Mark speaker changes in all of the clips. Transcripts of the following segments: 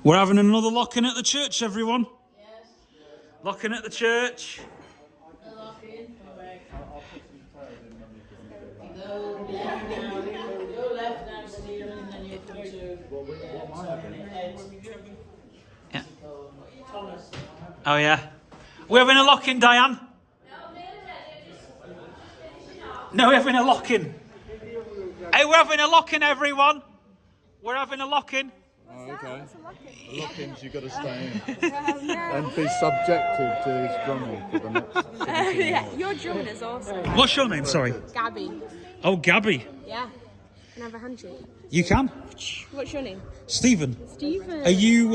Speaker 1: We're having another lock-in at the church, everyone. Yes. Lock-in at the church.
Speaker 2: A lock-in. Go left now, Stephen, and then you come to
Speaker 1: Yeah.
Speaker 2: Thomas.
Speaker 1: Oh, yeah. We're having a lock-in, Diane. No, we're having a lock-in. Hey, we're having a lock-in, everyone. We're having a lock-in.
Speaker 3: Oh, okay. Lock-ins, you've got to stay in. And be subjected to his drumming for the next 17 hours.
Speaker 4: Your drumming is awesome.
Speaker 1: What's your name, sorry?
Speaker 4: Gabby.
Speaker 1: Oh, Gabby.
Speaker 4: Yeah. Can I have a handshake?
Speaker 1: You can.
Speaker 4: What's your name?
Speaker 1: Stephen.
Speaker 4: Stephen.
Speaker 1: Are you,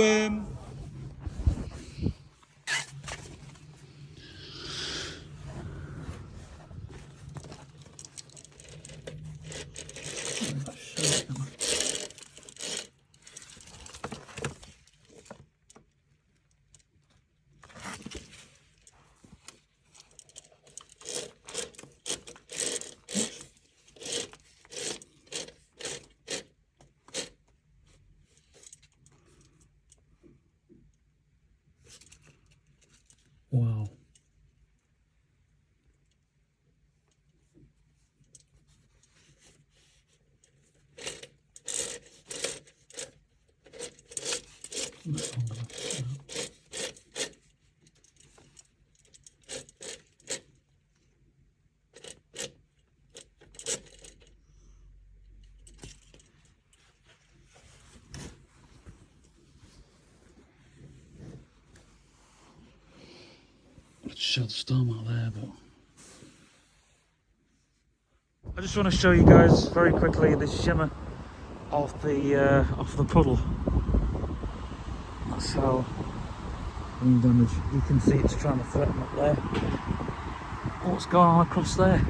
Speaker 1: Wow. Let's show the storm out there, but I just want to show you guys very quickly the shimmer of the puddle. That's how wind damage. You can see it's trying to threaten up there. What's going on across there?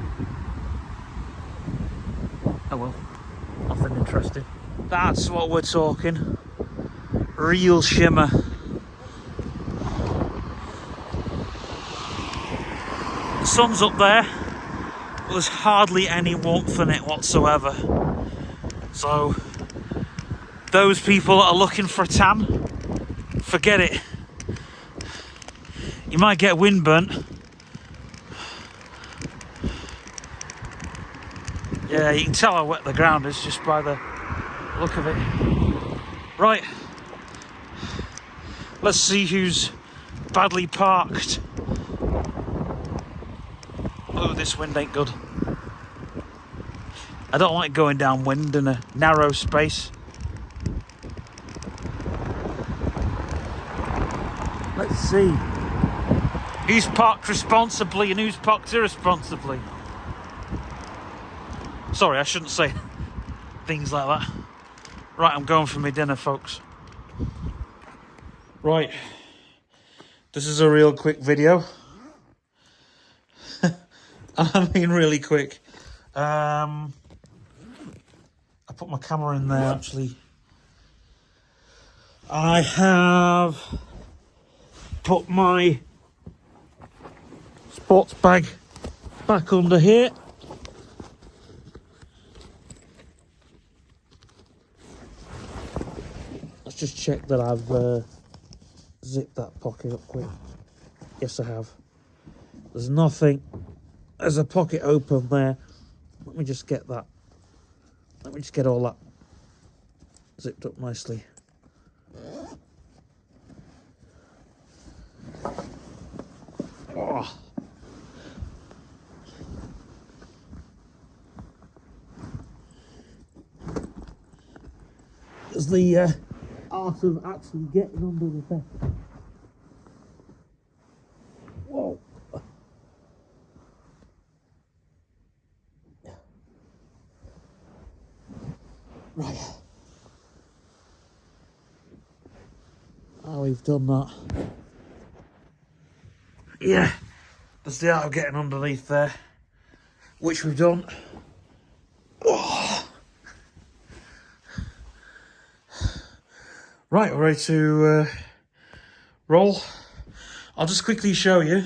Speaker 1: Oh well, nothing interesting. That's what we're talking. Real shimmer. The sun's up there, but there's hardly any warmth in it whatsoever. So, those people that are looking for a tan, forget it. You might get windburnt. Yeah, you can tell how wet the ground is just by the look of it. Right, let's see who's badly parked. Oh, this wind ain't good. I don't like going downwind in a narrow space. Let's see. Who's parked responsibly and who's parked irresponsibly? Sorry, I shouldn't say things like that. Right, I'm going for my dinner, folks. Right. This is a real quick video. I mean really quick. I put my camera in there actually. I have put my sports bag back under here. Let's just check that I've zipped that pocket up quick. Yes, I have. There's nothing. There's a pocket open there. Let me just get that. Let me just get all that zipped up nicely. Oh. There's the art of actually getting under the bed. Whoa. Right. Oh, we've done that. Yeah, there's the art of getting underneath there, which we've done. Oh. Right, we're ready to roll. I'll just quickly show you.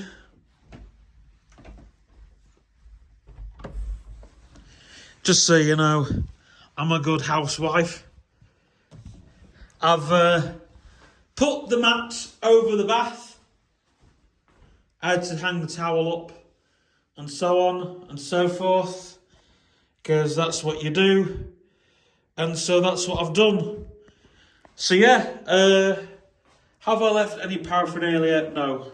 Speaker 1: Just so you know, I'm a good housewife. I've put the mat over the bath. I had to hang the towel up and so on and so forth, because that's what you do. And so that's what I've done. So yeah, have I left any paraphernalia? No.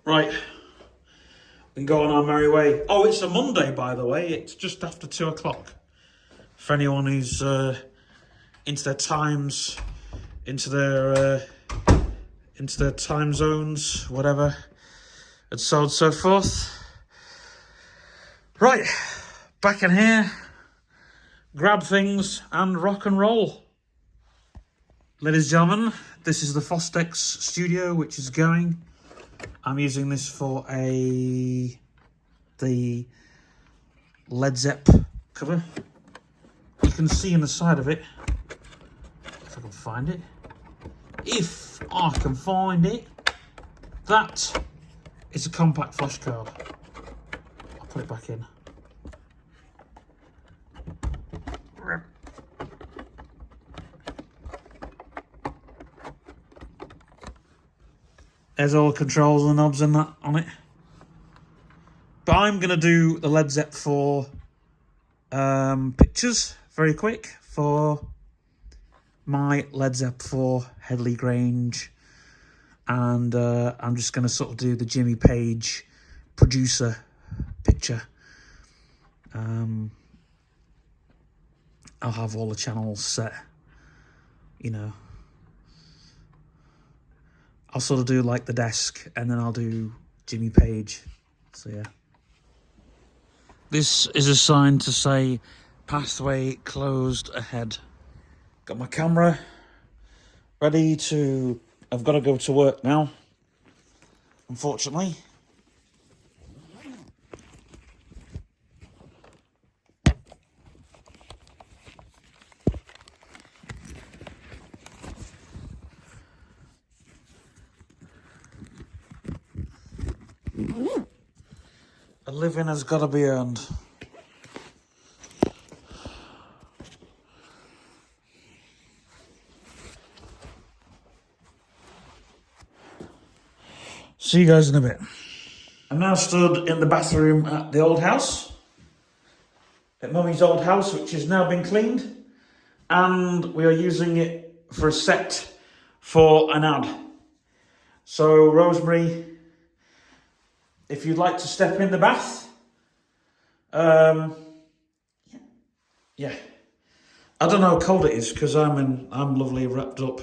Speaker 1: Right, we can go on our merry way. Oh, it's a Monday, by the way. It's just after 2 o'clock. For anyone who's into their times, into their time zones, whatever, and so on and so forth. Right, back in here, grab things and rock and roll. Ladies and gentlemen, this is the Fostex studio, which is going. I'm using this for the Led Zepp cover. You can see in the side of it, if I can find it. If I can find it, that is a compact flash card. I'll put it back in. There's all the controls and the knobs and that on it. But I'm going to do the Led Zepp 4 pictures very quick for my Led Zepp 4 Headley Grange. And I'm just going to sort of do the Jimmy Page producer picture. I'll have all the channels set, you know. I'll sort of do like the desk, and then I'll do Jimmy Page. So yeah. This is a sign to say pathway closed ahead. Got my camera ready to... I've got to go to work now, unfortunately. A living has got to be earned. See you guys in a bit. I'm now stood in the bathroom at the old house. At Mummy's old house, which has now been cleaned. And we are using it for a set for an ad. So, Rosemary, if you'd like to step in the bath, yeah. I don't know how cold it is because I'm lovely wrapped up.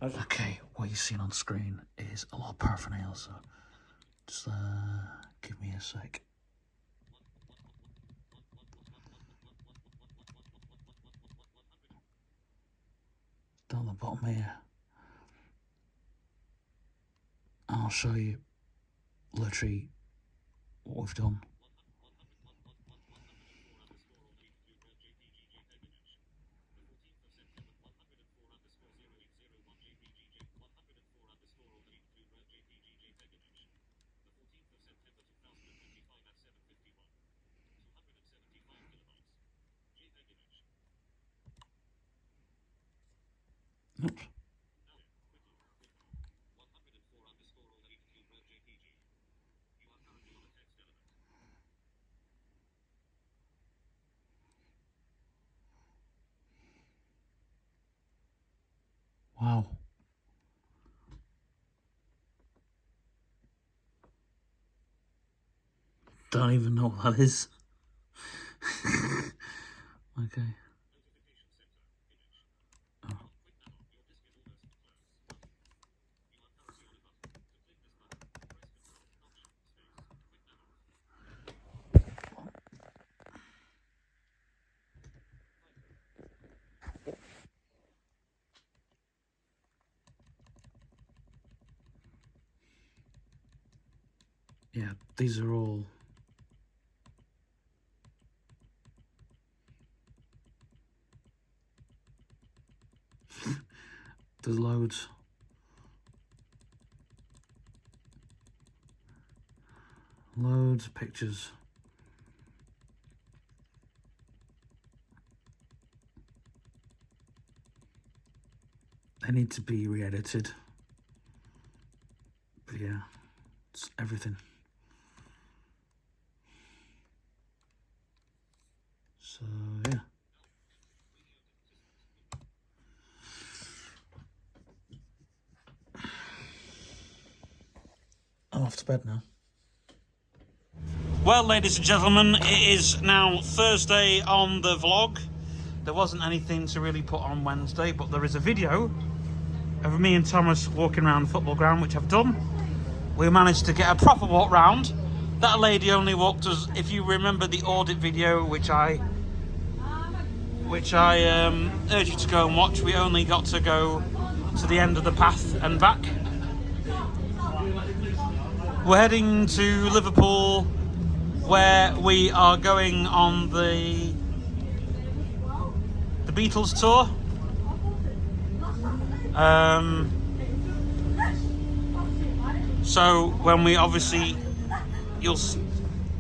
Speaker 1: Okay, what you're seeing on screen is a lot of paraphernalia, so just give me a sec. Down the bottom here, I'll show you literally what we've done. Oops. Wow. Don't even know what that is. Okay. Oh. Yeah, these are all there's loads. Loads of pictures. They need to be re-edited. But yeah, it's everything. So yeah. I'm off to bed now. Well, ladies and gentlemen, it is now Thursday on the vlog. There wasn't anything to really put on Wednesday, but there is a video of me and Thomas walking around the football ground, which I've done. We managed to get a proper walk round. That lady only walked us, if you remember the audit video, which I urge you to go and watch. We only got to go to the end of the path and back. We're heading to Liverpool, where we are going on the Beatles tour. So when we obviously,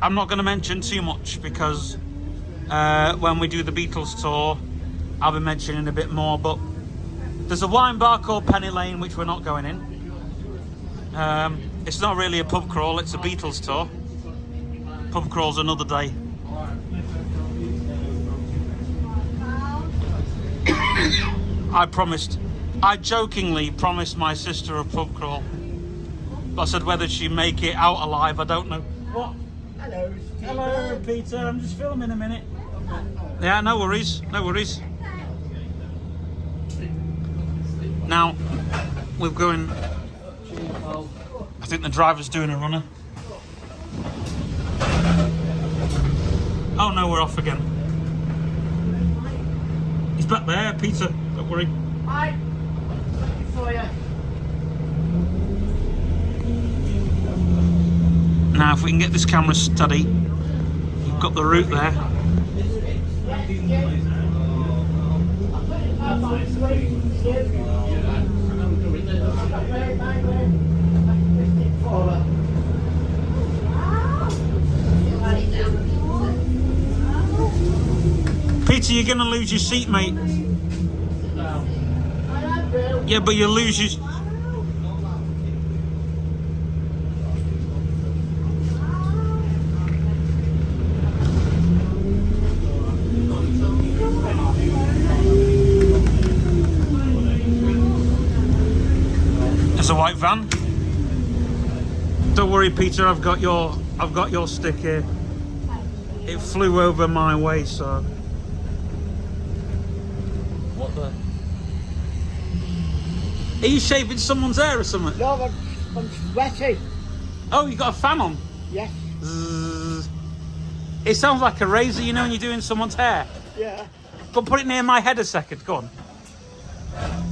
Speaker 1: I'm not going to mention too much because when we do the Beatles tour, I'll be mentioning a bit more. But there's a wine bar called Penny Lane, which we're not going in. It's not really a pub crawl; it's a Beatles tour. Pub crawl's another day. I jokingly promised my sister a pub crawl. But I said whether she'd make it out alive, I don't know. What?
Speaker 3: Hello.
Speaker 1: Hello, Peter. I'm just filming a minute. Yeah, no worries. No worries. Now, we're going... I think the driver's doing a runner. Oh no, we're off again. He's back there, Peter. Don't worry.
Speaker 2: Hi. Looking for you.
Speaker 1: Now, if we can get this camera steady, you've got the route there. Peter, you're gonna lose your seat, mate. Yeah, but you'll lose your... There's a white van. Don't worry, Peter, I've got your stick here. It flew over my way, so... What the... Are you shaving someone's hair or something?
Speaker 2: No, I'm sweaty.
Speaker 1: Oh, you got a fan on?
Speaker 2: Yes.
Speaker 1: Zzz. It sounds like a razor, you know, when you're doing someone's hair.
Speaker 2: Yeah.
Speaker 1: Go on, put it near my head a second, go on.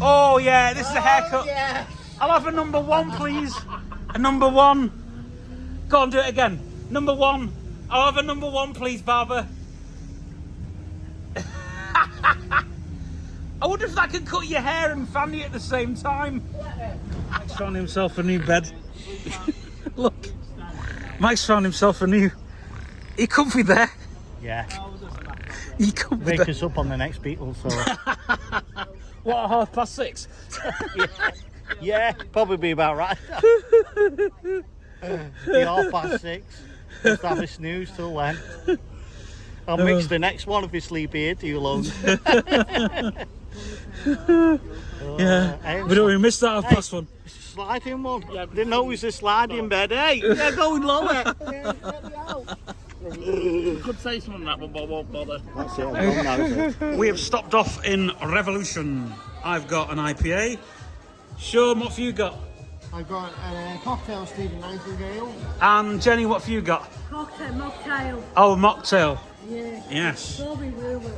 Speaker 1: Oh yeah, this is a haircut.
Speaker 2: Yeah.
Speaker 1: I'll have a number one, please. A number one. Go on, do it again. Number one. I'll have a number one, please, barber. I wonder if that could cut your hair and fan you at the same time. Mike's found himself a new bed. Look. Mike's found himself a new... Are you comfy there?
Speaker 5: Yeah.
Speaker 1: You comfy
Speaker 5: Wake
Speaker 1: there?
Speaker 5: us up on the next Beatles, so
Speaker 1: What, at 6:30?
Speaker 5: yeah, probably be about right. Be 6:30. Just have a snooze till then. I'll mix the next one if you sleep here too long.
Speaker 1: Yeah, we don't even miss that half-past one.
Speaker 5: It's a sliding one. Didn't know it was a sliding bed. Hey, yeah, going lower.
Speaker 3: Could say something that, but I won't bother.
Speaker 5: That's it. I don't know.
Speaker 1: We have stopped off in Revolution. I've got an IPA. Sean, what have you got?
Speaker 6: I've got a cocktail Stephen Nightingale.
Speaker 1: And Jenny, what have you got?
Speaker 4: Cocktail, mocktail.
Speaker 1: Oh, a mocktail.
Speaker 4: Yeah.
Speaker 1: Yes.
Speaker 4: Strawberry woo-woo.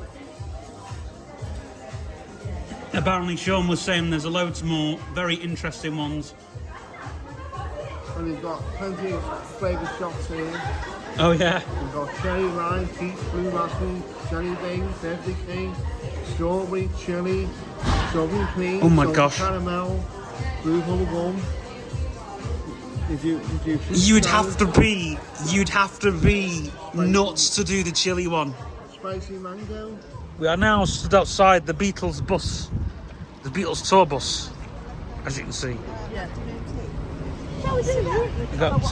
Speaker 1: Apparently Sean was saying there's a loads more very interesting ones.
Speaker 6: And we've got plenty of flavoured shots here.
Speaker 1: Oh yeah.
Speaker 6: We've got cherry, lime, peach, blue raspberry, cherry beans, everything. Strawberry, chilli, strawberry cream,
Speaker 1: Oh my
Speaker 6: strawberry
Speaker 1: gosh.
Speaker 6: caramel, blue bubble gum.
Speaker 1: You'd have to be nuts to do the chili one.
Speaker 6: Spicy mango.
Speaker 1: We are now stood outside the Beatles bus. the Beatles tour bus, as you can see. We've got,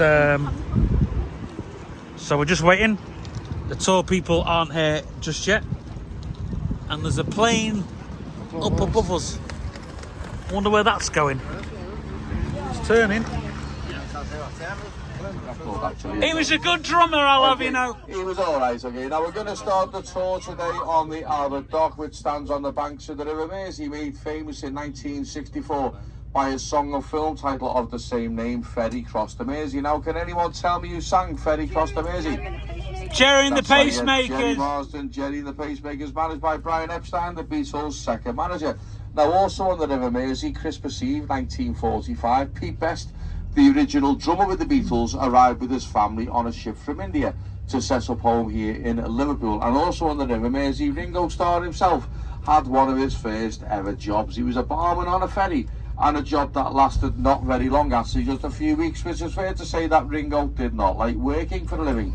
Speaker 1: so we're just waiting. The tour people aren't here just yet. And there's a plane up above us. Wonder where that's going. It's turning. He was a good drummer, I'll have you know.
Speaker 6: He was alright, okay. Now we're going to start the tour today on the Albert Dock, which stands on the banks of the River Mersey, made famous in 1964 by a song and film title of the same name, Ferry Cross the Mersey. Now, can anyone tell me who sang Ferry Cross the Mersey?
Speaker 1: Jerry and the
Speaker 6: That's right, yeah, Jerry
Speaker 1: Pacemakers.
Speaker 6: Marsden, Jerry and the Pacemakers, managed by Brian Epstein, the Beatles' second manager. Now, also on the River Mersey, Christmas Eve 1945, Pete Best, the original drummer with the Beatles, arrived with his family on a ship from India to set up home here in Liverpool. And also on the River Mersey, Ringo Starr himself had one of his first ever jobs. He was a barman on a ferry, and a job that lasted not very long, actually just a few weeks, which is fair to say that Ringo did not like working for a living.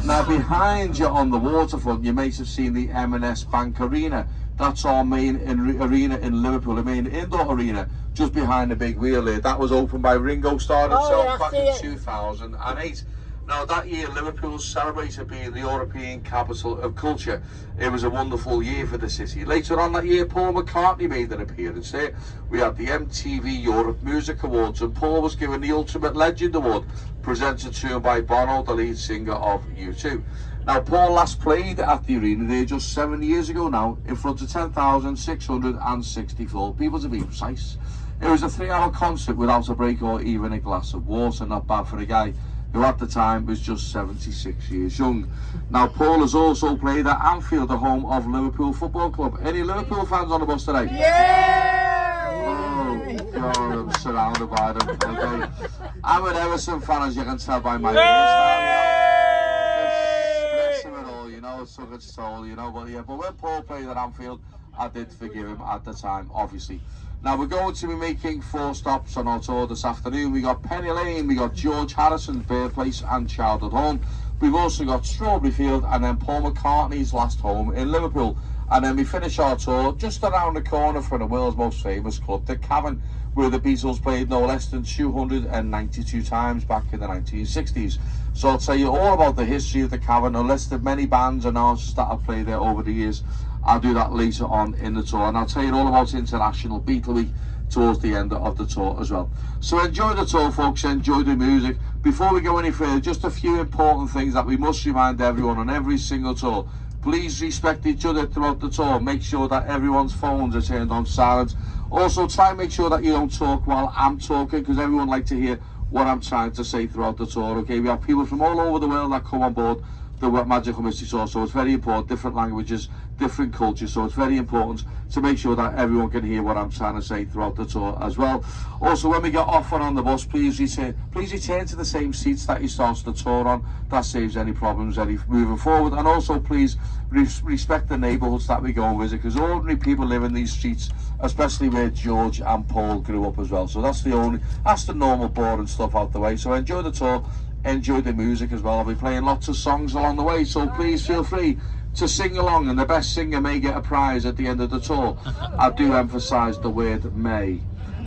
Speaker 6: Now behind you on the waterfront, you may have seen the M&S Bank Arena. That's our main arena in Liverpool, the main indoor arena, just behind the big wheel there. That was opened by Ringo Starr himself back in 2008. Now that year Liverpool celebrated being the European capital of culture. It was a wonderful year for the city. Later on that year, Paul McCartney made an appearance there. We had the MTV Europe Music Awards, and Paul was given the Ultimate Legend Award, presented to him by Bono, the lead singer of U2. Now Paul last played at the arena there just 7 years ago now, in front of 10,664 people to be precise. It was a 3-hour concert without a break or even a glass of water. Not bad for a guy who at the time was just 76 years young. Now Paul has also played at Anfield, the home of Liverpool Football Club. Any Liverpool fans on the bus today? Yeah! Oh God, I'm surrounded by them. Okay. I'm an Everton fan, as you can tell by my hairstyle. It's took its toll, you know, but yeah, but when Paul played at Anfield, I did forgive him at the time, obviously. Now we're going to be making 4 stops on our tour this afternoon. We got Penny Lane, we got George Harrison's birthplace and childhood home. We've also got Strawberry Field, and then Paul McCartney's last home in Liverpool. And then we finish our tour just around the corner from the world's most famous club, the Cavern, where the Beatles played no less than 292 times back in the 1960s. So I'll tell you all about the history of the Cavern, a list of many bands and artists that have played there over the years. I'll do that later on in the tour, and I'll tell you all about International Beatle Week towards the end of the tour as well. So enjoy the tour, folks, enjoy the music. Before we go any further, just a few important things that we must remind everyone on every single tour. Please respect each other throughout the tour. Make sure that everyone's phones are turned on silent. Also, try and make sure that you don't talk while I'm talking, because everyone likes to hear what I'm trying to say throughout the tour. Okay, we have people from all over the world that come on board the Magical Mystery Tour, so it's very important. Different languages, different cultures, so it's very important to make sure that everyone can hear what I'm trying to say throughout the tour as well. Also, when we get off and on the bus, please return to the same seats that you started the tour on. That saves any problems moving forward. And also, please respect the neighbourhoods that we go and visit, because ordinary people live in these streets, especially where George and Paul grew up as well. So that's the normal boring stuff out the way. So enjoy the tour, enjoy the music as well. I'll be playing lots of songs along the way, so please feel free to sing along, and the best singer may get a prize at the end of the tour. I do emphasise the word may.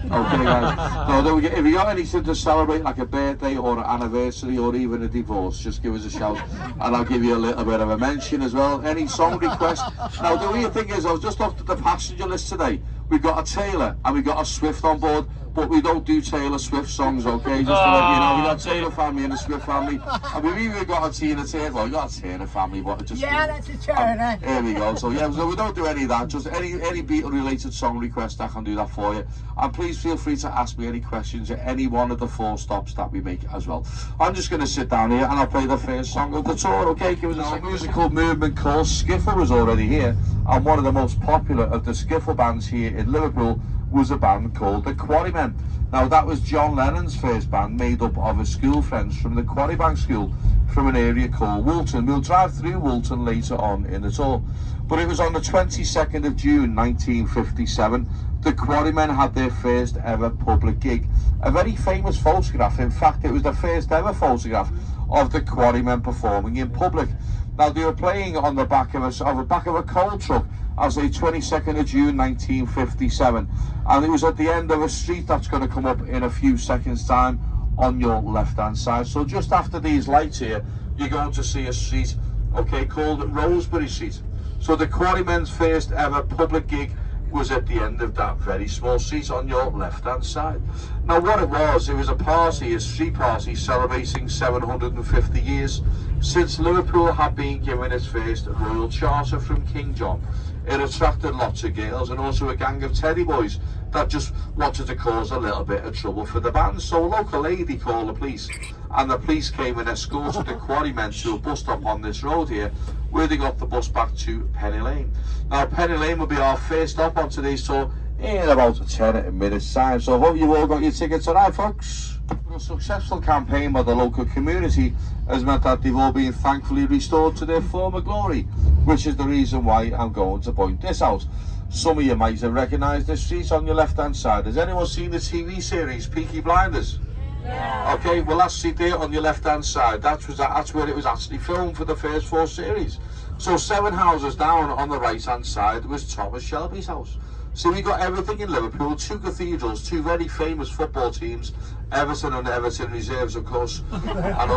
Speaker 6: Okay, guys. So if you got anything to celebrate, like a birthday or an anniversary or even a divorce, just give us a shout, and I'll give you a little bit of a mention as well. Any song requests. Now, the weird thing is, I was just off to the passenger list today. We've got a Taylor and we've got a Swift on board, but we don't do Taylor Swift songs, okay? Just to let you know, we got a Taylor family and a Swift family, and we've even got a Tina Turner. Well, we got a Turner family, but it just...
Speaker 2: Yeah, that's a Turner.
Speaker 6: Here we go. So yeah, so we don't do any of that. Just any Beatle-related song request, I can do that for you. And please feel free to ask me any questions at any one of the 4 stops that we make as well. I'm just going to sit down here and I'll play the first song of the tour, okay? Give us a musical movement called Skiffle was already here, and one of the most popular of the skiffle bands here in Liverpool was a band called the Quarrymen. Now that was John Lennon's first band, made up of his school friends from the Quarrybank School from an area called Woolton. We'll drive through Woolton later on in the tour. But it was on the 22nd of June 1957 the Quarrymen had their first ever public gig. A very famous photograph, in fact it was the first ever photograph of the Quarrymen performing in public. Now they were playing on the back of a coal truck, I'll say 22nd of June 1957, and it was at the end of a street that's going to come up in a few seconds time on your left hand side. So just after these lights here, you're going to see a street, okay, called Rosebery Street. So the Quarrymen's first ever public gig was at the end of that very small street on your left hand side. Now what it was a party, a street party celebrating 750 years since Liverpool had been given its first royal charter from King John. It attracted lots of girls and also a gang of teddy boys that just wanted to cause a little bit of trouble for the band. So a local lady called the police, and the police came and escorted the Quarrymen to a bus stop on this road here, where they got the bus back to Penny Lane. Now Penny Lane will be our first stop on today's tour in about 10 minutes time. So I hope you all got your tickets tonight, folks. A successful campaign by the local community has meant that they've all been thankfully restored to their former glory, which is the reason why I'm going to point this out. Some of you might have recognised this street on your left hand side. Has anyone seen the TV series Peaky Blinders? Yeah. Okay, well that's it there on your left hand side. That's where it was actually filmed for the first 4 series. So 7 houses down on the right hand side was Thomas Shelby's house. So we got everything in Liverpool, 2 cathedrals, 2 very famous football teams, Everton and Everton Reserves, of course, and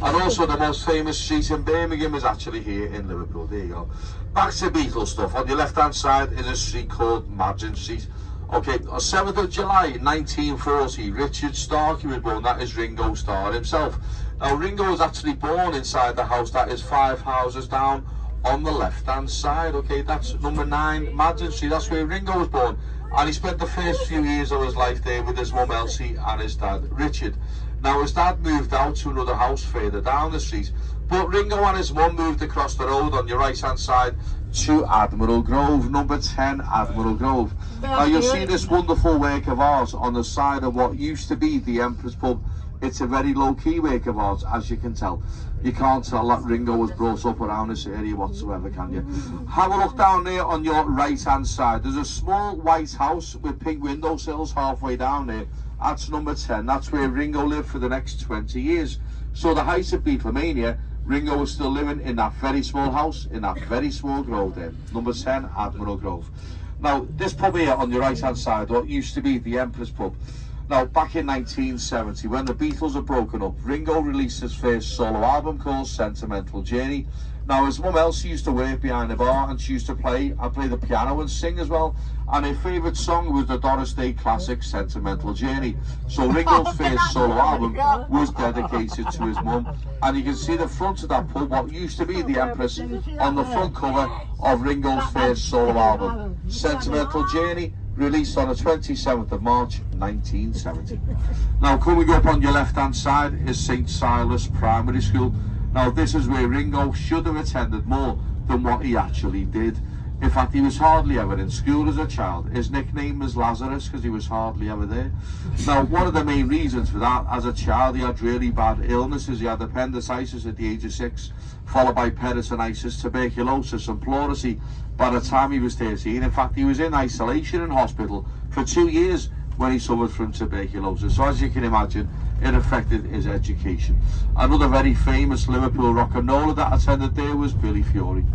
Speaker 6: also the most famous street in Birmingham is actually here in Liverpool. There you go. Back to Beatles stuff. On your left hand side is a street called Madgen Street. Okay, on 7th of July 1940, Richard Starkey was born. That is Ringo Starr himself. Now Ringo was actually born inside the house that is 5 houses down on the left hand side. Okay, that's number 9 Madgen Street. That's where Ringo was born, and he spent the first few years of his life there with his mum Elsie and his dad Richard. Now his dad moved out to another house further down the street, but Ringo and his mum moved across the road on your right hand side to Admiral Grove, number 10 Admiral Grove. Now you'll see this wonderful work of art on the side of what used to be the Emperor's Pub. It's a very low-key work of art, as you can tell. You can't tell that Ringo was brought up around this area whatsoever, can you? Have a look down there on your right-hand side. There's a small white house with pink windowsills halfway down there. That's number 10. That's where Ringo lived for the next 20 years. So the height of Beatlemania, Ringo was still living in that very small house, in that very small grove there. Number 10, Admiral Grove. Now, this pub here on your right-hand side, what used to be the Emperor's Pub. Now, back in 1970, when the Beatles had broken up, Ringo released his first solo album called Sentimental Journey. Now, his mum Elsie used to work behind the bar, and she used to play the piano and sing as well. And her favourite song was the Doris Day classic Sentimental Journey. So Ringo's first solo album was dedicated to his mum. And you can see the front of that pub, what used to be the Empress, on the front cover of Ringo's first solo album, Sentimental Journey, released on the 27th of March 1970. Now coming up on your left hand side is St Silas Primary School. Now this is where Ringo should have attended more than what he actually did. In fact, he was hardly ever in school as a child. His nickname was Lazarus because he was hardly ever there. Now, one of the main reasons for that, as a child, he had really bad illnesses. He had appendicitis at the age of 6, followed by peritonitis, tuberculosis and pleurisy by the time he was 13. In fact, he was in isolation in hospital for 2 years when he suffered from tuberculosis. So as you can imagine, it affected his education. Another very famous Liverpool rock and roller that attended there was Billy Fury.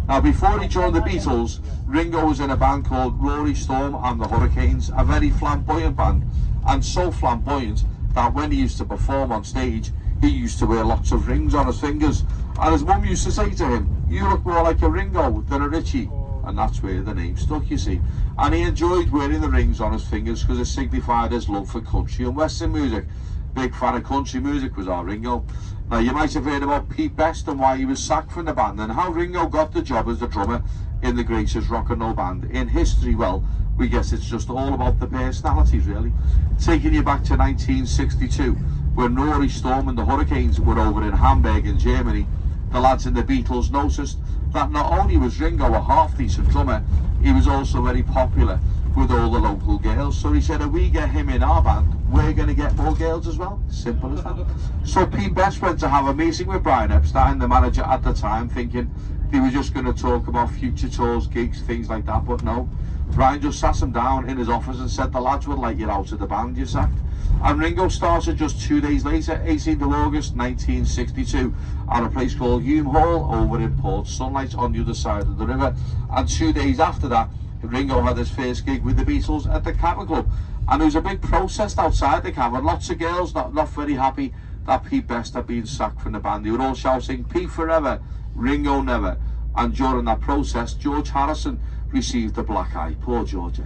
Speaker 6: Now before he joined the Beatles, Ringo was in a band called Rory Storm and the Hurricanes, a very flamboyant band, and so flamboyant that when he used to perform on stage, he used to wear lots of rings on his fingers, and his mum used to say to him, "You look more like a Ringo than a Richie," and that's where the name stuck, you see. And he enjoyed wearing the rings on his fingers because it signified his love for country and western music. Big fan of country music was our Ringo. Now you might have heard about Pete Best and why he was sacked from the band, and how Ringo got the job as the drummer in the greatest rock and roll band in history. Well, we guess it's just all about the personalities, really. Taking you back to 1962, when Rory Storm and the Hurricanes were over in Hamburg in Germany, the lads in the Beatles noticed that not only was Ringo a half-decent drummer, he was also very popular with all the local girls. So he said, if we get him in our band, we're going to get more girls as well. Simple as that. So Pete Best went to have a meeting with Brian Epstein, the manager at the time, thinking, they were just going to talk about future tours, gigs, things like that, but no. Brian just sat him down in his office and said, the lads would like you out of the band, you're sacked. And Ringo started just 2 days later, 18th of August 1962, at a place called Hume Hall over in Port Sunlight on the other side of the river. And 2 days after that, Ringo had his first gig with the Beatles at the Cavern Club. And there was a big protest outside the Cavern. Lots of girls not very happy that Pete Best had been sacked from the band. They were all shouting, Pete forever, Ringo never. And during that protest, George Harrison received the black eye. Poor George, eh?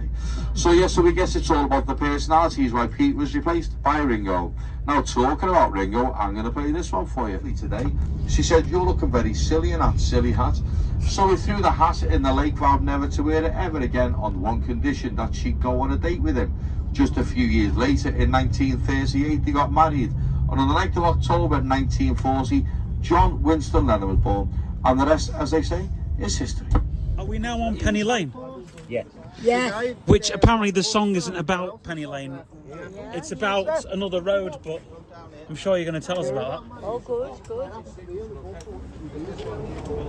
Speaker 6: So yes, so we guess it's all about the personalities, why Pete was replaced by Ringo. Now, talking about Ringo, I'm going to play this one for you today. She said, you're looking very silly in that silly hat. So he threw the hat in the lake, vowed never to wear it ever again, on one condition, that she'd go on a date with him. Just a few years later, in 1938, they got married. And on the 9th of October 1940, John Winston Lennon was born. And the rest, as they say, is history.
Speaker 1: Are we now on Penny Lane?
Speaker 7: Yeah.
Speaker 4: Yeah.
Speaker 1: Which apparently the song isn't about Penny Lane. It's about another road, but I'm sure you're going to tell us about that.
Speaker 4: Oh, good, good.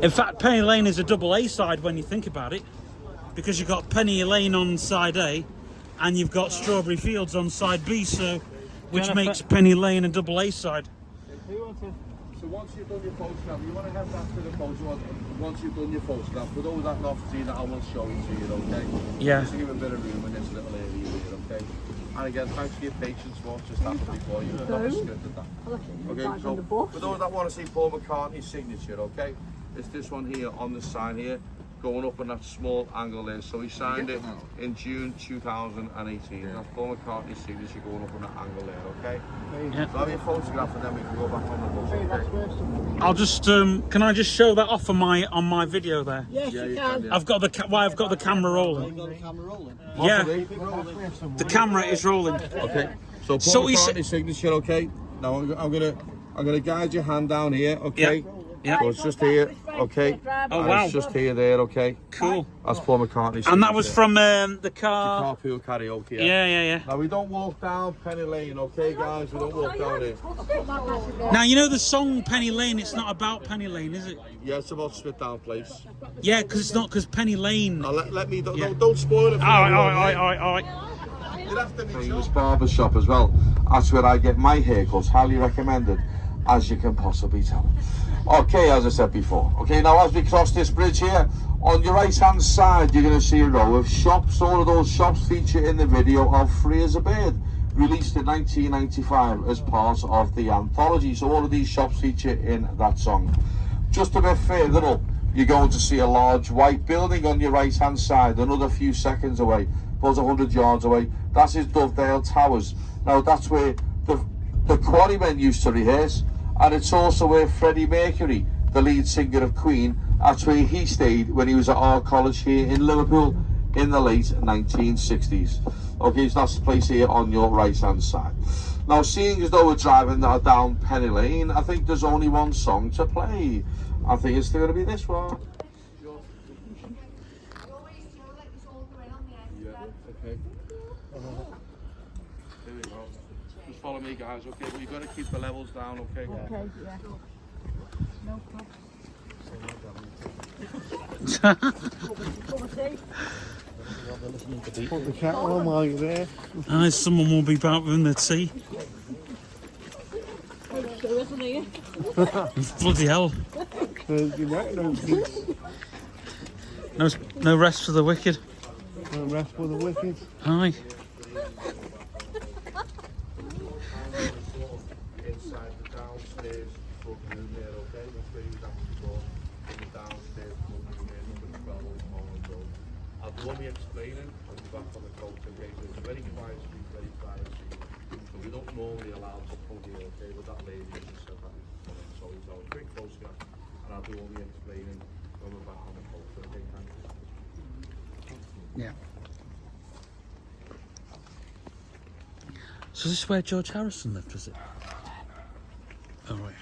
Speaker 1: In fact, Penny Lane is a double A side when you think about it, because you've got Penny Lane on side A, and you've got Strawberry Fields on side B, so which makes Penny Lane a double A side.
Speaker 6: So once you've done your photograph, you want to head back to the photo. Once you've done your photograph, for those that not seen it, I will show it to you, okay?
Speaker 1: Yeah.
Speaker 6: Just to give a bit of room in this little area here, okay? And again, thanks for your patience, Mark, just after before you never scripted that. Okay, so for those that want to see Paul McCartney's signature, okay? It's this one here on the sign here, going up in that small angle there. So he signed it in June 2018. That's Paul McCartney's signature going up in that angle there, okay?
Speaker 1: Yeah.
Speaker 6: So have your photograph and then we can go back on the bus, okay?
Speaker 1: I'll just can I just show that off on my video there?
Speaker 4: Yes,
Speaker 6: Yeah,
Speaker 4: you
Speaker 6: you
Speaker 4: can.
Speaker 6: can,
Speaker 1: I've got I've got the camera rolling.
Speaker 5: Got the camera rolling.
Speaker 1: Yeah,
Speaker 6: Possibly.
Speaker 1: the camera is rolling.
Speaker 6: Okay. So Paul
Speaker 1: So he's-
Speaker 6: McCartney's signature, okay? Now I'm gonna guide your hand down here, okay?
Speaker 1: Yeah.
Speaker 6: So it's just here, okay?
Speaker 1: Oh,
Speaker 6: And
Speaker 1: wow.
Speaker 6: It's just here, there, okay?
Speaker 1: Cool.
Speaker 6: That's Paul McCartney's
Speaker 1: And that was
Speaker 6: signature.
Speaker 1: from the car.
Speaker 6: Carpool karaoke.
Speaker 1: Yeah.
Speaker 6: Now we don't walk down Penny Lane, okay, guys? We don't walk down here.
Speaker 1: Now you know the song Penny Lane. It's not about Penny Lane, is it?
Speaker 6: Yeah, it's about Spit Down Place.
Speaker 1: Yeah, because it's not because Penny Lane.
Speaker 6: Now let me
Speaker 1: Yeah.
Speaker 6: don't spoil it. For
Speaker 1: All
Speaker 6: everyone,
Speaker 1: right.
Speaker 6: You'd have to be famous barber shop as well. That's where I get my haircuts. Highly recommended, as you can possibly tell. Okay, as I said before. Okay, now as we cross this bridge here, on your right hand side, you're going to see a row of shops. All of those shops feature in the video of Free as a Bird, released in 1995 as part of the anthology. So all of these shops feature in that song. Just a bit further up, you're going to see a large white building on your right hand side, another few seconds away, about 100 yards away. That is Dovedale Towers. Now that's where the Quarrymen used to rehearse, and it's also where Freddie Mercury, the lead singer of Queen, that's where he stayed when he was at our college here in Liverpool in the late 1960s. Okay, so that's the place here on your right hand side. Now, seeing as though we're driving down Penny Lane, I think there's only one song to play. I think it's going to be this one. Okay. Here we go. Just follow me, guys, okay? But you've got to keep the levels down, okay?
Speaker 4: Okay, yeah. No problem.
Speaker 5: Put the cat on while you're there.
Speaker 1: Someone will be back with the tea.
Speaker 4: Sure, isn't he?
Speaker 1: Bloody hell! No rest for the wicked.
Speaker 5: No rest for the wicked.
Speaker 1: Aye.
Speaker 6: Inside the downstairs front room there, okay? That's where he was actually born. In the downstairs front room there, number 12 on Holland Road. I'll do all my explaining. I'll be back on the coach, okay? So it's a very quiet street, very quiet street. So we don't normally allow to come here, okay? But that lady just said that it's coming. So it's a quick photograph, and I'll do all my explaining when we're back on the coach, okay? Thank you.
Speaker 1: Yeah. So this is where George Harrison lived, was it? Oh right.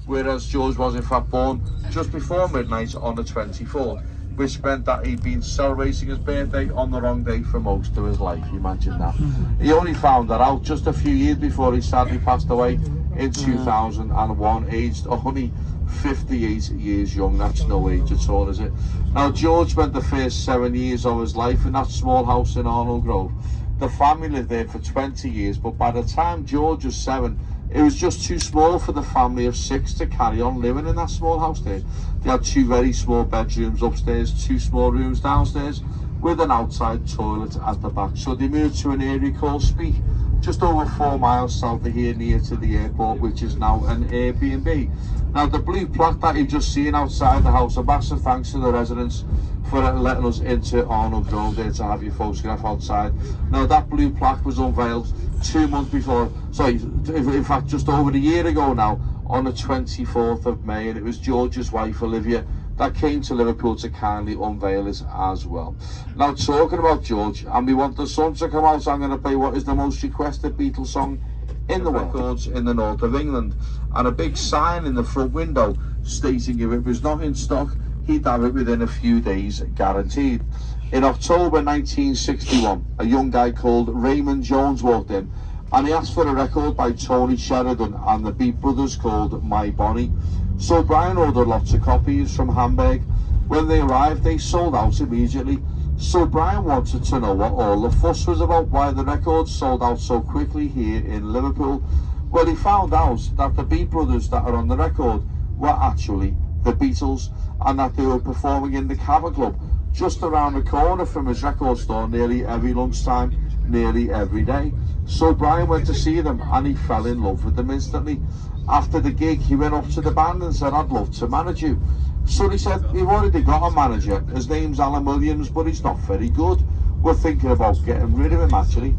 Speaker 6: Whereas George was in fact born just before midnight on the 24th, which meant that he'd been celebrating his birthday on the wrong day for most of his life. You imagine that. He only found that out just a few years before he sadly passed away in 2001, aged only 58 years young. That's no age at all, is it? Now, George spent the first 7 years of his life in that small house in Arnold Grove. The family lived there for 20 years, but by the time George was 7, it was just too small for the family of 6 to carry on living in that small house there. They had 2 very small bedrooms upstairs, 2 small rooms downstairs, with an outside toilet at the back. So they moved to an area called Speak, just over 4 miles south of here, near to the airport, which is now an Airbnb. Now, the blue plaque that you've just seen outside the house, a massive thanks to the residents for letting us into Arnold Grove there to have your photograph outside. Now, that blue plaque was unveiled 2 months before, sorry, in fact just over a year ago now, on the 24th of May, and it was George's wife Olivia that came to Liverpool to kindly unveil it as well. Now, talking about George, and we want the sun to come out, so I'm going to play what is the most requested Beatles song in the records in the north of England, and a big sign in the front window stating if it was not in stock, he'd have it within a few days, guaranteed. In October 1961, a young guy called Raymond Jones walked in, and he asked for a record by Tony Sheridan and the Beat Brothers called My Bonnie. So Brian ordered lots of copies from Hamburg. When they arrived, they sold out immediately. So Brian wanted to know what all the fuss was about, why the record sold out so quickly here in Liverpool. Well, he found out that the Beat Brothers that are on the record were actually the Beatles, and that they were performing in the Cavern Club just around the corner from his record store nearly every lunchtime, nearly every day. So Brian went to see them, and he fell in love with them instantly. After the gig, he went up to the band and said, "I'd love to manage you." So he said, "We've already got a manager. His name's Alan Williams, but he's not very good. We're thinking about getting rid of him, actually."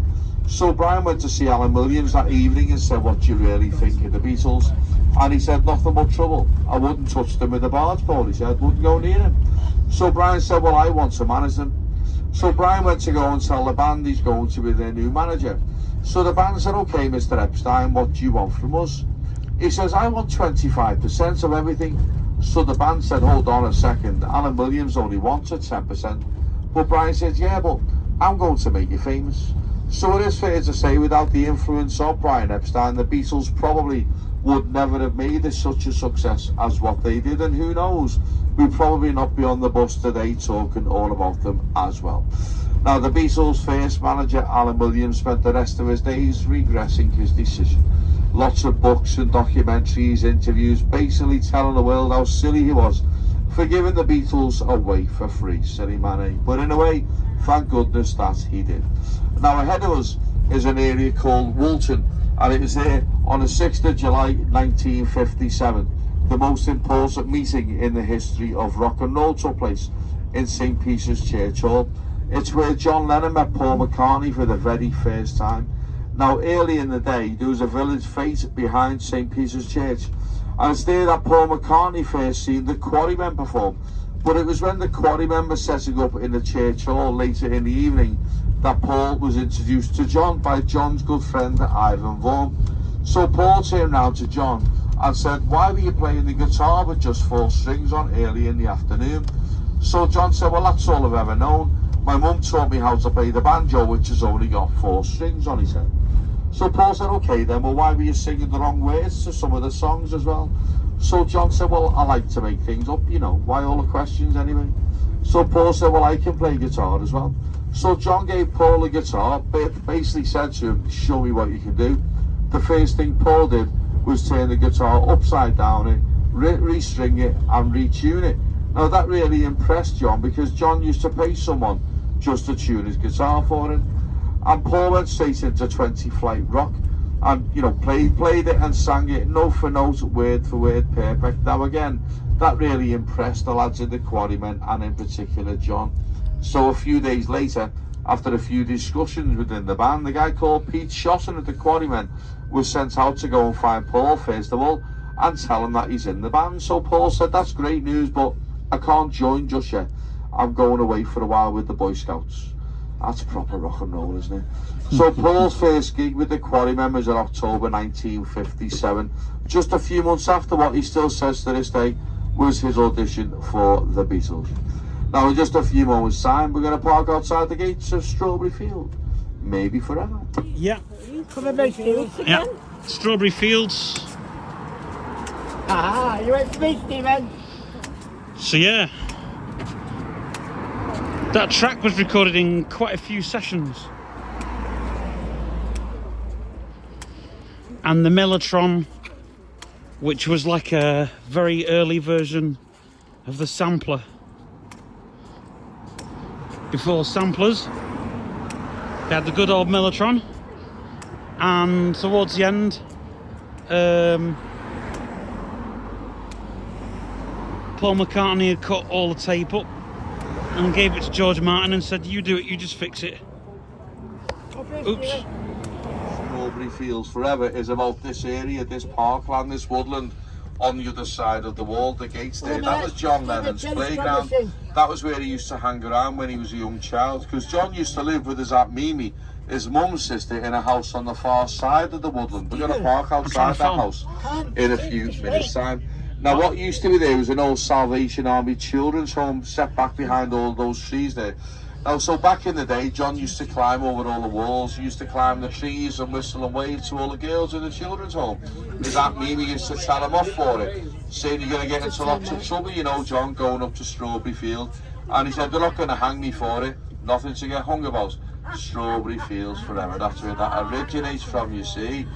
Speaker 6: So Brian went to see Alan Williams that evening and said, "What do you really think of the Beatles?" And he said, "Nothing but trouble. I wouldn't touch them with a barge pole," he said, "wouldn't go near him." So Brian said, "Well, I want to manage them." So Brian went to go and tell the band he's going to be their new manager. So the band said, "Okay, Mr. Epstein, what do you want from us?" He says, "I want 25% of everything." So the band said, "Hold on a second, Alan Williams only wanted 10%. But Brian said, "Yeah, but I'm going to make you famous." So it is fair to say, without the influence of Brian Epstein, the Beatles probably would never have made it such a success as what they did, and who knows, we'd probably not be on the bus today talking all about them as well. Now, the Beatles' first manager, Alan Williams, spent the rest of his days regressing his decision. Lots of books and documentaries, interviews, basically telling the world how silly he was for giving the Beatles away for free. Silly man, eh? But in a way, thank goodness that he did. Now, ahead of us is an area called Lorken, and it was there on the 6th of July 1957. The most important meeting in the history of rock and roll took place in St. Peter's Church Hall. It's where John Lennon met Paul McCartney for the very first time. Now, early in the day, there was a village fete behind St. Peter's Church, and it's there that Paul McCartney first seen the Quarrymen perform. But it was when the Quarrymen were setting up in the church hall later in the evening that Paul was introduced to John by John's good friend Ivan Vaughan. So Paul turned round to John and said, "Why were you playing the guitar with just 4 strings on early in the afternoon?" So John said, "Well, that's all I've ever known. My mum taught me how to play the banjo, which has only got 4 strings on," he said. So Paul said, "Okay then, well, why were you singing the wrong words to some of the songs as well?" So John said, "Well, I like to make things up, you know, why all the questions anyway?" So Paul said, "Well, I can play guitar as well." So John gave Paul a guitar, basically said to him, "Show me what you can do." The first thing Paul did was turn the guitar upside down, restring it and retune it. Now that really impressed John, because John used to pay someone just to tune his guitar for him. And Paul went straight into 20 Flight Rock and, you know, played it and sang it note for note, word for word, perfect. Now again, that really impressed the lads in the Quarrymen, and in particular John. So a few days later, after a few discussions within the band, the guy called Pete Shosson at the Quarrymen was sent out to go and find Paul first of all and tell him that he's in the band. So Paul said, "That's great news, but I can't join just yet. I'm going away for a while with the Boy Scouts." That's proper rock and roll, isn't it? So Paul's first gig with the Quarrymen was in October 1957, just a few months after what he still says to this day was his audition for the Beatles. Now, in just a few moments' time, we're going to park outside the gates of Strawberry Field, maybe forever.
Speaker 1: Yeah,
Speaker 4: Come about Fields
Speaker 1: yeah.
Speaker 4: again.
Speaker 1: Strawberry Fields.
Speaker 4: You went to me, Stephen.
Speaker 1: So yeah, that track was recorded in quite a few sessions. And the Mellotron, which was like a very early version of the sampler. Before samplers, they had the good old Mellotron, and towards the end, Paul McCartney had cut all the tape up and gave it to George Martin and said, "You do it, you just fix it." Oops.
Speaker 6: Strawberry Fields Forever is about this area, this parkland, this woodland on the other side of the wall, the gates there. That was John Lennon's playground. That was where he used to hang around when he was a young child, because John used to live with his Aunt Mimi, his mum's sister, in a house on the far side of the woodland. We're going to park outside that house in a few minutes' time. Now, what used to be there was an old Salvation Army children's home set back behind all those trees there. Now, so back in the day, John used to climb over all the walls, he used to climb the trees and whistle and wave to all the girls in the children's home. His Aunt Mimi used to tell him off for it, saying you're going to get into lots of trouble, you know, John, going up to Strawberry Field. And he said, they're not going to hang me for it, nothing to get hung about. Strawberry Fields Forever, that's where that originates from, you see.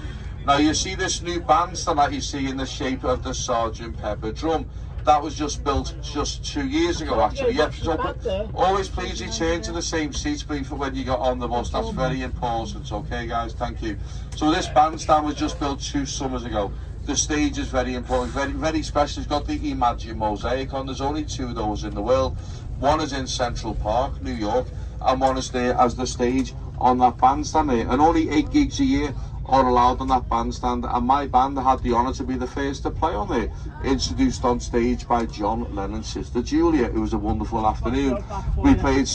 Speaker 6: Now, you see this new bandstand that you see in the shape of the Sgt. Pepper drum. That was just built just 2 years ago, actually. Yep, so always please return to the same seats for when you get on the bus. That's very important. Okay, guys, thank you. So this bandstand was just built 2 summers ago. The stage is very important, very special. It's got the Imagine mosaic on. There's only 2 of those in the world. One is in Central Park, New York, and one is there as the stage on that bandstand there. And only 8 gigs a year are allowed on that bandstand, and my band had the honour to be the first to play on there, introduced on stage by John Lennon's sister Julia. It was a wonderful afternoon. We played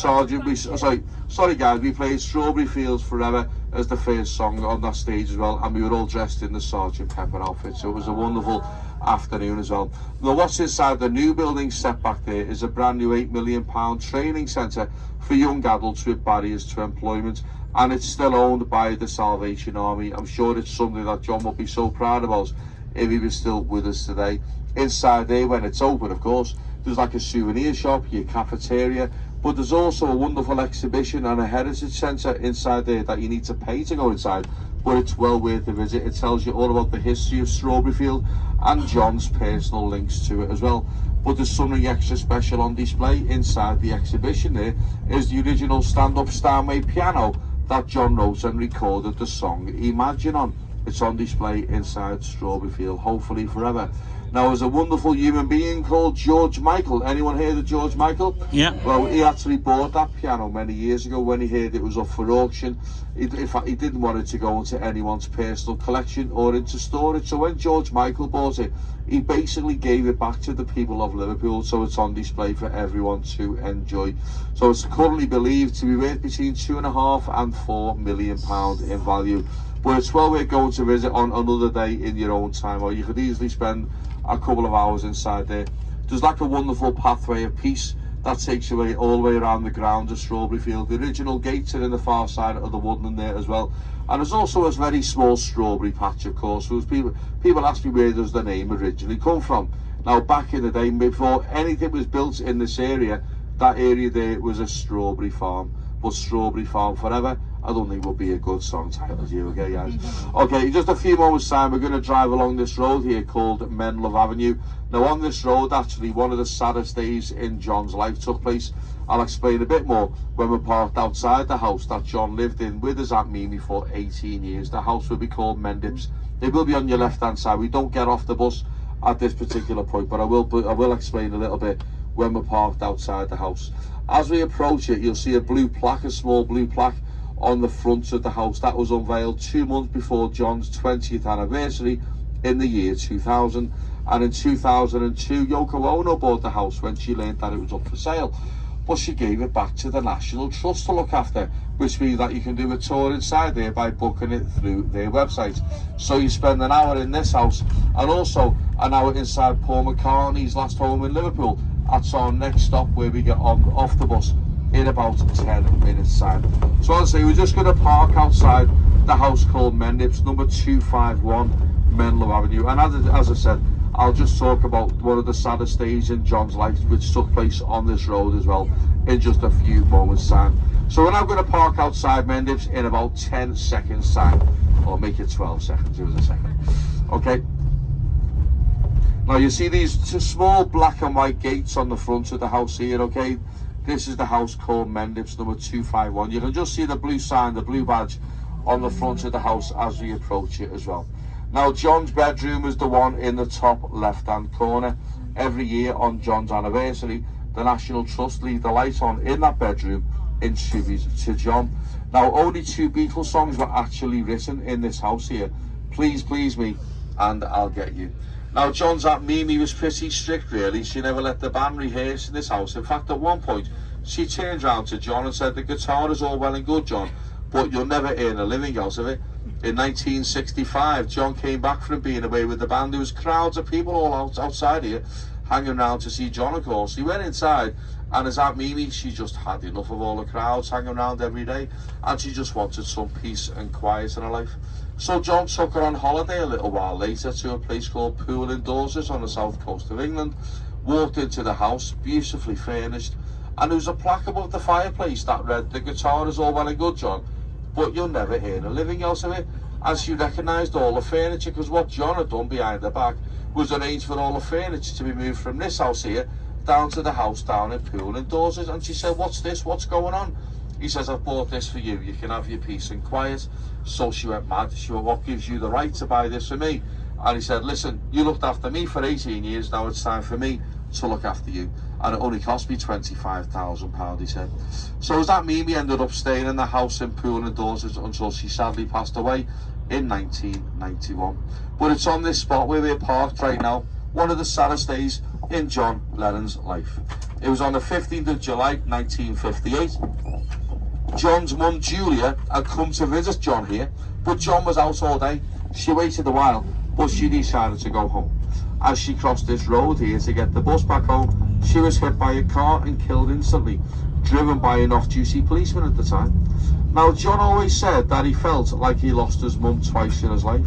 Speaker 6: we played Strawberry Fields Forever as the first song on that stage as well, and we were all dressed in the Sgt. Pepper outfit, so it was a wonderful afternoon as well. Now, what's inside the new building set back there is a brand new £8 million training centre for young adults with barriers to employment, and it's still owned by the Salvation Army. I'm sure it's something that John would be so proud about if he was still with us today. Inside there, when it's open, of course, there's like a souvenir shop, your cafeteria, but there's also a wonderful exhibition and a heritage centre inside there that you need to pay to go inside, but it's well worth a visit. It tells you all about the history of Strawberry Field and John's personal links to it as well. But there's something extra special on display inside the exhibition. There is the original stand-up Steinway piano that John wrote and recorded the song Imagine on. It's on display inside Strawberry Field, hopefully forever. Now, there's a wonderful human being called George Michael. Anyone heard of George Michael?
Speaker 1: Yeah.
Speaker 6: Well, he actually bought that piano many years ago when he heard it was up for auction. In fact, he didn't want it to go into anyone's personal collection or into storage. So when George Michael bought it, he basically gave it back to the people of Liverpool, so it's on display for everyone to enjoy. So it's currently believed to be worth between £2.5 and £4 million in value. But it's well worth going to visit on another day in your own time, or you could easily spend a couple of hours inside there. There's like a wonderful pathway of peace that takes you all the way around the grounds of Strawberry Field. The original gates are in the far side of the woodland there as well. And there's also a very small strawberry patch, of course. So people ask me where does the name originally come from. Now, back in the day, before anything was built in this area, that area there was a strawberry farm. But Strawberry Farm Forever, I don't think would be a good song title to you, okay, guys? Okay, in just a few moments' time, we're going to drive along this road here called Menlove Avenue. Now, on this road, actually, one of the saddest days in John's life took place. I'll explain a bit more when we're parked outside the house that John lived in with his Aunt Mimi for 18 years. The house will be called Mendips. It will be on your left-hand side. We don't get off the bus at this particular point, but I will explain a little bit when we're parked outside the house. As we approach it, you'll see a blue plaque, a small blue plaque on the front of the house. That was unveiled 2 months before John's 20th anniversary in the year 2000. And in 2002, Yoko Ono bought the house when she learned that it was up for sale. But she gave it back to the National Trust to look after, which means that you can do a tour inside there by booking it through their website. So you spend an hour in this house and also an hour inside Paul McCartney's last home in Liverpool. That's our next stop where we get off the bus in about 10 minutes time. So I'll say we're just going to park outside the house called Mendips, number 251 Menlove Avenue. And as I said, I'll just talk about one of the saddest days in John's life, which took place on this road as well, in just a few moments' time. So we're now going to park outside Mendips in about 10 seconds time, or make it 12 seconds, it was a second. Okay. Now you see these two small black and white gates on the front of the house here, okay? This is the house called Mendips number 251. You can just see the blue sign, the blue badge on the front of the house as we approach it as well. Now John's bedroom is the one in the top left hand corner. Every year on John's anniversary, the National Trust leave the light on in that bedroom in tribute to John. Now only 2 Beatles songs were actually written in this house here. Please Please Me and I'll Get You. Now John's Aunt Mimi was pretty strict really. She never let the band rehearse in this house. In fact, at one point she turned round to John and said, the guitar is all well and good, John, but you'll never earn a living out of it. In 1965, John came back from being away with the band. There was crowds of people all outside here hanging around to see John, of course. He went inside, and his Aunt Mimi, she just had enough of all the crowds hanging around every day, and she just wanted some peace and quiet in her life. So John took her on holiday a little while later to a place called Poole in Dorset on the south coast of England. Walked into the house, beautifully furnished, and there was a plaque above the fireplace that read, the guitar is all well and good, John, but you'll never earn a living out of it. And she recognised all the furniture, because what John had done behind her back was arrange for all the furniture to be moved from this house here down to the house down in Poole in Dorset. And she said, what's this, what's going on? He says, I've bought this for you, you can have your peace and quiet. So she went mad. She went, what gives you the right to buy this for me? And he said, listen, you looked after me for 18 years, now it's time for me to look after you. And it only cost me £25,000, he said. So his Aunt Mimi ended up staying in the house in Poole in Dorset until she sadly passed away in 1991. But it's on this spot where we're parked right now, one of the saddest days in John Lennon's life. It was on the 15th of July 1958. John's mum Julia had come to visit John here, but John was out all day. She waited a while, but she decided to go home. As she crossed this road here to get the bus back home, she was hit by a car and killed instantly, driven by an off-duty policeman at the time. Now John always said that he felt like he lost his mum twice in his life.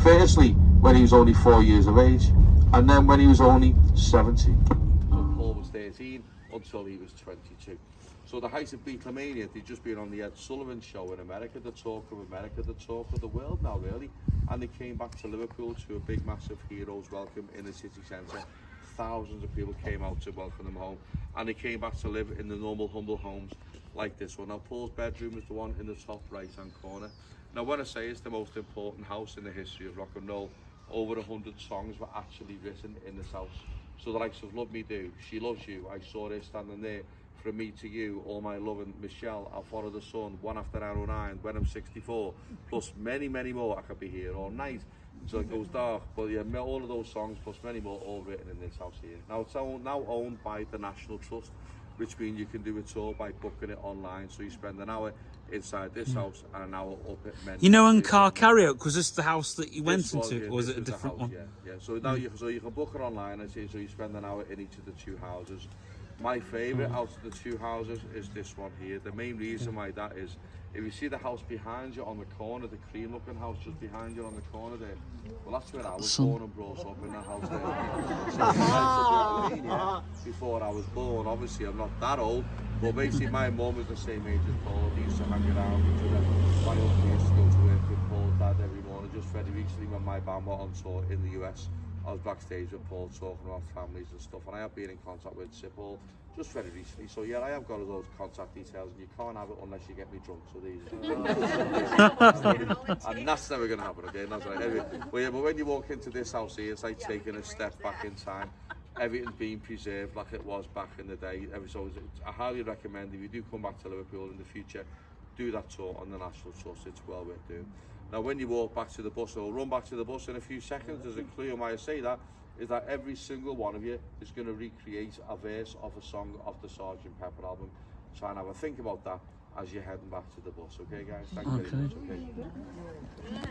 Speaker 6: Firstly, when he was only 4 years of age, and then when he was only 70. Paul was 13 until he was 22. So the height of Beatlemania, they'd just been on the Ed Sullivan show in America, the talk of America, the talk of the world now really. And they came back to Liverpool to a big massive heroes welcome in the city centre. Thousands of people came out to welcome them home, and they came back to live in the normal humble homes like this one. Now Paul's bedroom is the one in the top right hand corner. Now when I say it's the most important house in the history of rock and roll, over 100 songs were actually written in this house. So the likes of Love Me Do, She Loves You, I Saw Her Standing There, From Me to You, All My Lovin', Michelle, I'll Follow the Sun, One After Hour 9, When I'm 64, plus many, many more. I could be here all night until it goes dark. But yeah, all of those songs, plus many more, all written in this house here. Now it's now owned by the National Trust, which means you can do it all by booking it online. So you spend an hour inside this house and an hour up at Mendips.
Speaker 1: You know, on Car Karaoke, was this the house that you went into, or was it a different one?
Speaker 6: Yeah. So now you can book it online, and so you spend an hour in each of the 2 houses. My favourite out of the 2 houses is this one here. The main reason why that is, if you see the house behind you on the corner, the cream looking house just behind you on the corner there, well that's where I was born and brought up, in that house there. Before I was born, obviously I'm not that old, but basically my mum was the same age as Paul. They used to hang around each other. My uncle used to go to work with Paul's dad every morning. Just very recently when my band were on tour in the US, I was backstage with Paul talking about families and stuff, and I have been in contact with Sir Paul just very recently. So yeah, I have got all those contact details, and you can't have it unless you get me drunk. So these, and that's never going to happen again. That's right. Anyway, but when you walk into this house here, it's like taking a step back in time. Everything's been preserved like it was back in the day. So I highly recommend, if you do come back to Liverpool in the future, do that tour on the National Trust. It's well worth doing. Now when you walk back to the bus, or run back to the bus in a few seconds, there's a clue on why I say that, is that every single one of you is going to recreate a verse of a song off the Sgt. Pepper album. Try and have a think about that as you're heading back to the bus, okay guys? Thank you very much, okay?